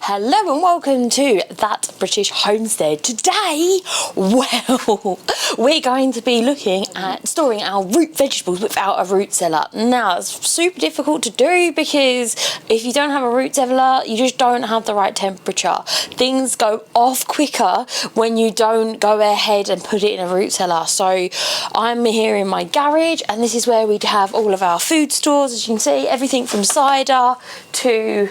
Hello and welcome to That British Homestead. Today, well, we're going to be looking at storing our root vegetables without a root cellar. Now, it's super difficult to do because if you don't have a root cellar, you just don't have the right temperature. Things go off quicker when you don't go ahead and put it in a root cellar. So I'm here in my garage, and this is where we'd have all of our food stores. As you can see, everything from cider to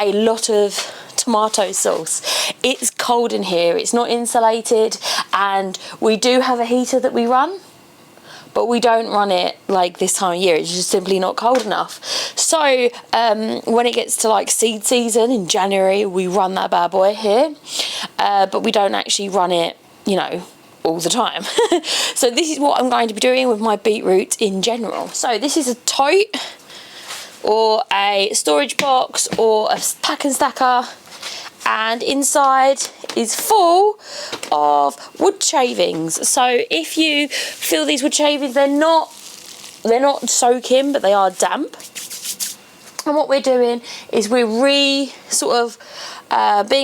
a lot of tomato sauce. It's cold in here, it's not insulated, and we do have a heater that we run, but we don't run it like this time of year. It's just simply not cold enough. So when it gets to like seed season in January, we run that bad boy here, but we don't actually run it, you know, all the time. So this is what I'm going to be doing with my beetroot in general. So this is a tote or a storage box or a pack and stacker, and inside is full of wood shavings. So if you feel these wood shavings, they're not soaking, but they are damp. And what we're doing is we're being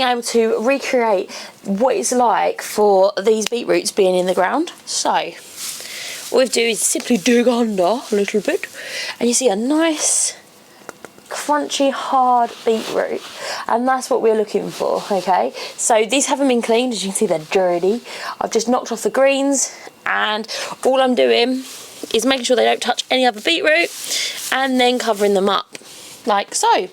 able to recreate what it's like for these beetroots being in the ground. So what we do is simply dig under a little bit, and you see a nice crunchy hard beetroot, and that's what we're looking for. Okay, so these haven't been cleaned, as you can see they're dirty. I've just knocked off the greens, and all I'm doing is making sure they don't touch any other beetroot and then covering them up like so.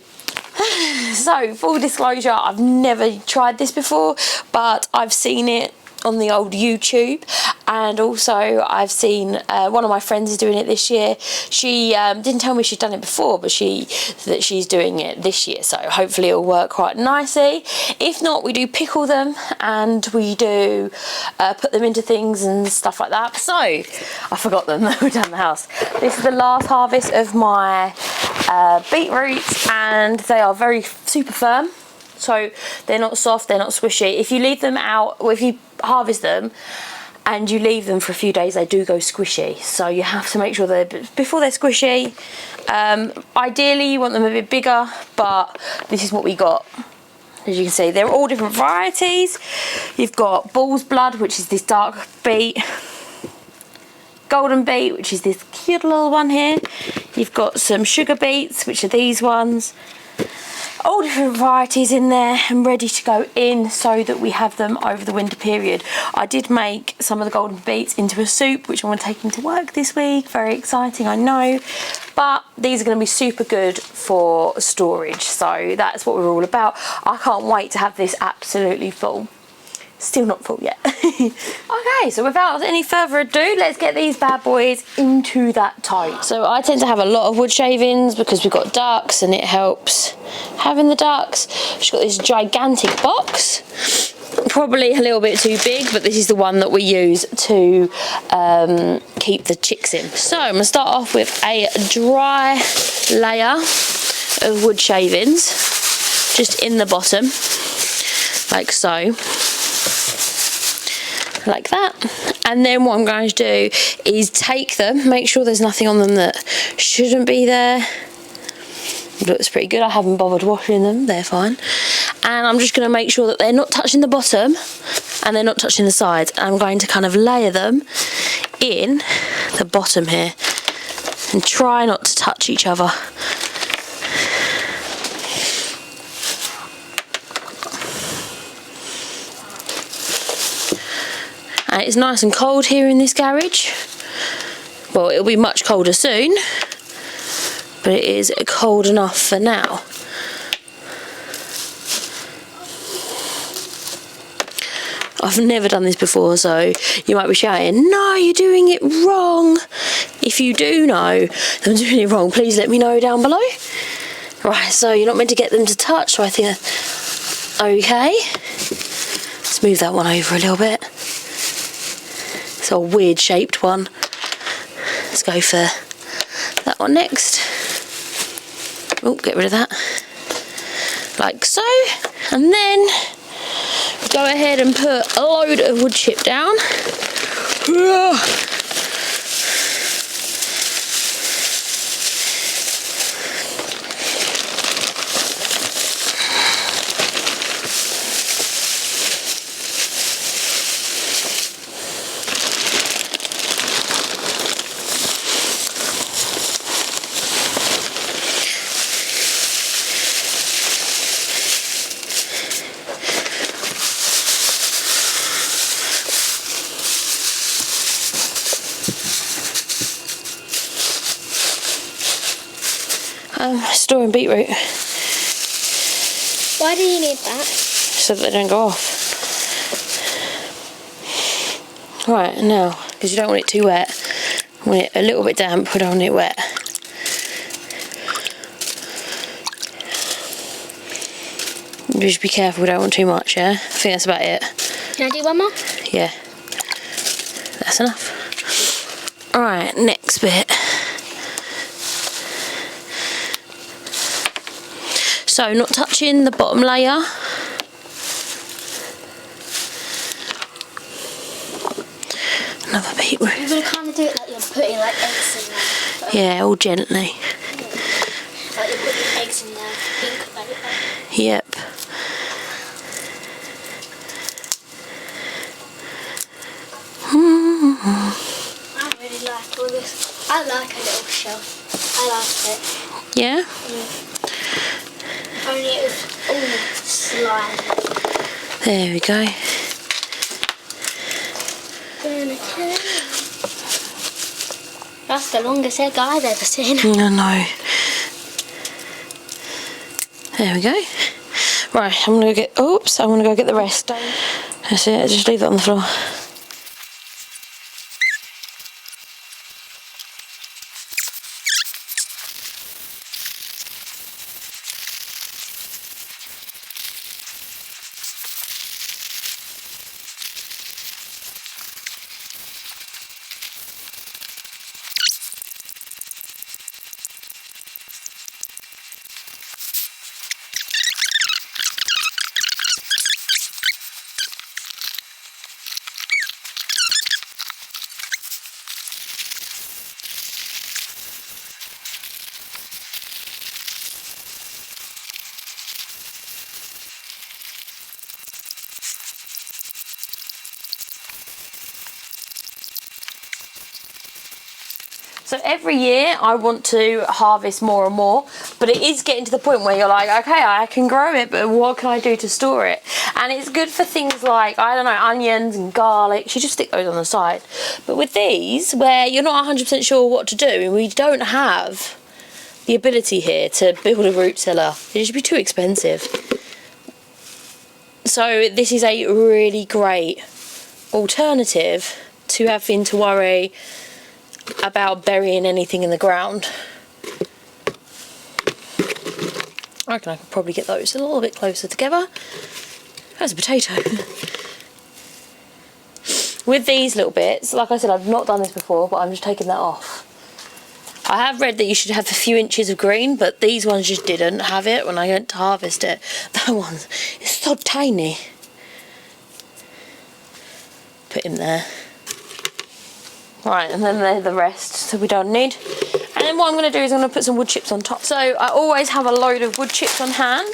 So full disclosure, I've never tried this before, but I've seen it on the old YouTube, and also I've seen one of my friends is doing it this year. She didn't tell me she'd done it before, but she's doing it this year, so hopefully it'll work quite nicely. If not, we do pickle them, and we do put them into things and stuff like that. So I forgot them. They were down the house. This is the last harvest of my beetroots, and they are very super firm. So they're not soft, they're not squishy. If you leave them out, or if you harvest them and you leave them for a few days, they do go squishy. So you have to make sure that before they're squishy. Ideally you want them a bit bigger, but this is what we got. As you can see, they're all different varieties. You've got bull's blood, which is this dark beet, golden beet, which is this cute little one here. You've got some sugar beets, which are these ones. All different varieties in there and ready to go in so that we have them over the winter period. I did make some of the golden beets into a soup, which I'm going to take into work this week. Very exciting, I know. But these are going to be super good for storage. So that's what we're all about. I can't wait to have this absolutely full. Still not full yet. Okay, so without any further ado, let's get these bad boys into that tote. So I tend to have a lot of wood shavings because we've got ducks, and it helps having the ducks. She's got this gigantic box, probably a little bit too big, but this is the one that we use to keep the chicks in. So I'm gonna start off with a dry layer of wood shavings just in the bottom, like so. Like that. And then what I'm going to do is take them, make sure there's nothing on them that shouldn't be there. Looks pretty good. I haven't bothered washing them, they're fine. And I'm just going to make sure that they're not touching the bottom and they're not touching the sides. I'm going to kind of layer them in the bottom here and try not to touch each other. And it's nice and cold here in this garage. Well, it'll be much colder soon, but it is cold enough for now. I've never done this before, so you might be shouting, "No, you're doing it wrong." If you do know that I'm doing it wrong, please let me know down below. Right, so you're not meant to get them to touch, so I think, okay. Let's move that one over a little bit. It's a weird shaped one. Let's go for that one next. Oh, get rid of that. Like so. And then go ahead and put a load of wood chip down. Storing beetroot. Why do you need that? So that they don't go off. Right, now, because you don't want it too wet. I want it a little bit damp, but I don't want it wet. Just be careful, we don't want too much, yeah? I think that's about it. Can I do one more? Yeah. That's enough. Alright, next bit. So, not touching the bottom layer. Another beetroot. You're going to kind of do it like you're putting like eggs in there. Yeah, all gently. Like you're putting eggs in there. Think about it. Yep. I really like all this. I like a little shelf. I like it. Yeah? If only it was all slime. There we go. That's the longest egg I've ever seen. I know. There we go. Right, I'm gonna get. Oops, I'm gonna go get the rest. That's it. Just leave it on the floor. So every year I want to harvest more and more, but it is getting to the point where you're like, okay, I can grow it, but what can I do to store it? And it's good for things like, I don't know, onions and garlic. You just stick those on the side. But with these, where you're not 100% sure what to do, and we don't have the ability here to build a root cellar, it should be too expensive. So this is a really great alternative to having to worry about burying anything in the ground. I reckon I could probably get those a little bit closer together. That's a potato. With these little bits, like I said, I've not done this before, but I'm just taking that off. I have read that you should have a few inches of green, but these ones just didn't have it when I went to harvest it. That one is so tiny. Put him there. Right, and then they're the rest, so we don't need. And then what I'm going to do is I'm going to put some wood chips on top. So I always have a load of wood chips on hand,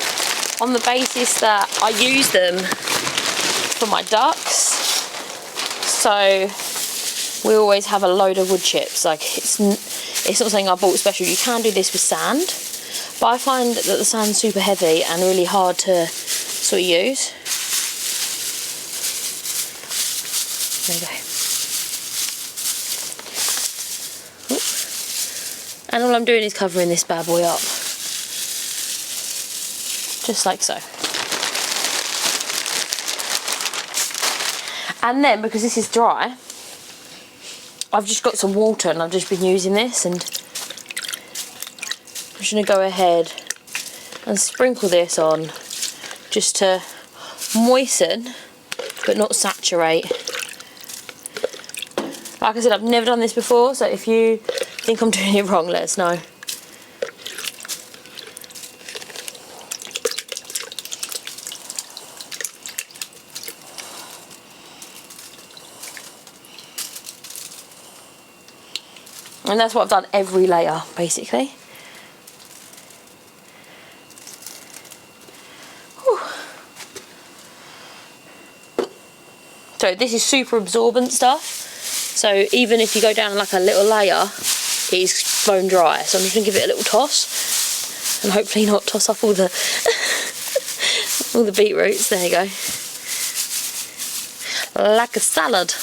on the basis that I use them for my ducks. So we always have a load of wood chips. Like it's not something I bought special. You can do this with sand, but I find that the sand's super heavy and really hard to sort of use. There you go. And all I'm doing is covering this bad boy up. Just like so. And then, because this is dry, I've just got some water and I've just been using this, and I'm just going to go ahead and sprinkle this on just to moisten but not saturate. Like I said, I've never done this before, so if you think I'm doing it wrong, let us know. And that's what I've done every layer, basically. Whew. So this is super absorbent stuff. So even if you go down like a little layer, it's bone dry. So I'm just going to give it a little toss. And hopefully not toss off all the all the beetroots. There you go. Like a salad.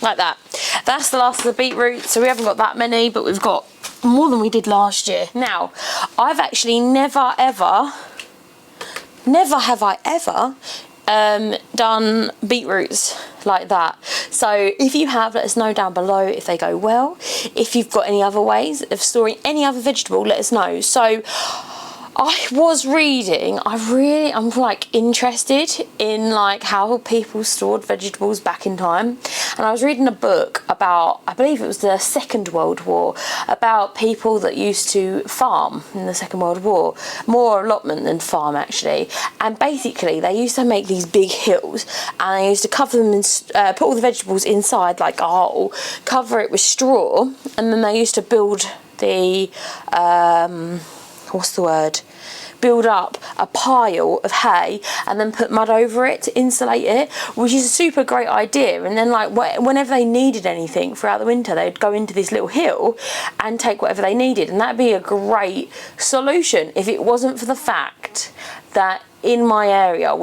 Like that. That's the last of the beetroot. So we haven't got that many, but we've got more than we did last year. Now, I've actually never have I ever done beetroots like that. So if you have, let us know down below if they go well. If you've got any other ways of storing any other vegetable, let us know. So I was reading, I'm like interested in like how people stored vegetables back in time, and I was reading a book about, I believe it was the Second World War, about people that used to farm in the Second World War, more allotment than farm actually, and basically they used to make these big hills and they used to cover them and put all the vegetables inside like a hole, cover it with straw, and then they used to build the build up a pile of hay and then put mud over it to insulate it, which is a super great idea. And then like whenever they needed anything throughout the winter, they'd go into this little hill and take whatever they needed, and that'd be a great solution if it wasn't for the fact that in my area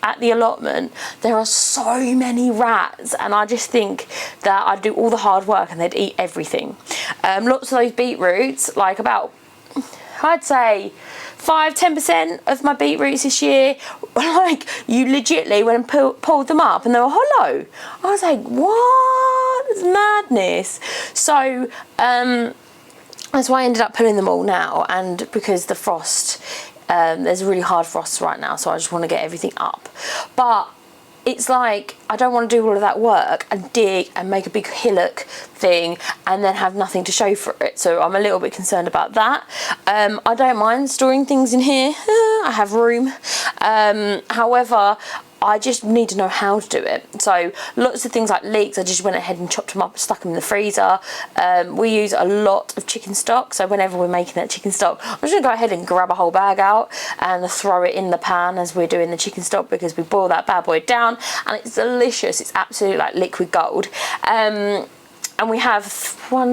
at the allotment there are so many rats, and I just think that I'd do all the hard work and they'd eat everything. Lots of those beetroots, like about, I'd say 5-10% of my beetroots this year, like you legitly went and pulled them up and they were hollow. I was like, what? It's madness. So that's why I ended up pulling them all now, and because the frost, there's really hard frosts right now, so I just want to get everything up. But it's like I don't want to do all of that work and dig and make a big hillock thing and then have nothing to show for it. So I'm a little bit concerned about that. I don't mind storing things in here. I have room. However, I just need to know how to do it. So lots of things like leeks, I just went ahead and chopped them up and stuck them in the freezer. We use a lot of chicken stock, so whenever we're making that chicken stock, I'm just gonna go ahead and grab a whole bag out and throw it in the pan as we're doing the chicken stock, because we boil that bad boy down and it's delicious. It's absolutely like liquid gold. And we have 4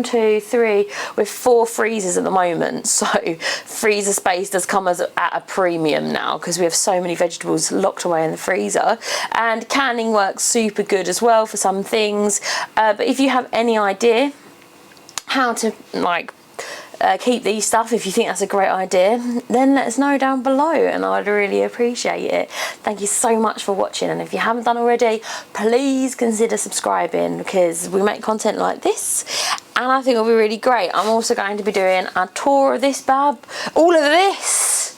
freezers at the moment, so freezer space does come at a premium now because we have so many vegetables locked away in the freezer. And canning works super good as well for some things. But if you have any idea how to like keep these stuff, if you think that's a great idea, then let us know down below and I'd really appreciate it. Thank you so much for watching, and if you haven't done already, please consider subscribing because we make content like this and I think it'll be really great. I'm also going to be doing a tour of this all of this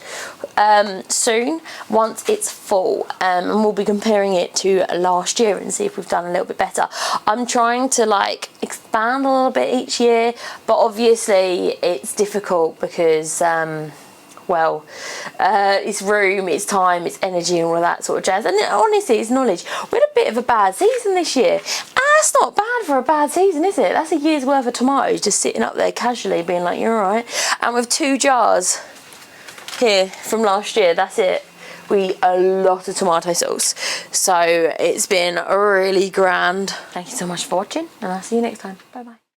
soon once it's full, and we'll be comparing it to last year and see if we've done a little bit better. I'm trying to like expand a little bit each year, but obviously it's difficult because it's room, it's time, it's energy and all of that sort of jazz, and honestly it's knowledge. We had a bit of a bad season this year. That's not bad for a bad season, is it? That's a year's worth of tomatoes just sitting up there casually being like, you're alright. And with 2 jars here from last year, that's it. We eat a lot of tomato sauce, so it's been really grand. Thank you so much for watching and I'll see you next time. Bye bye.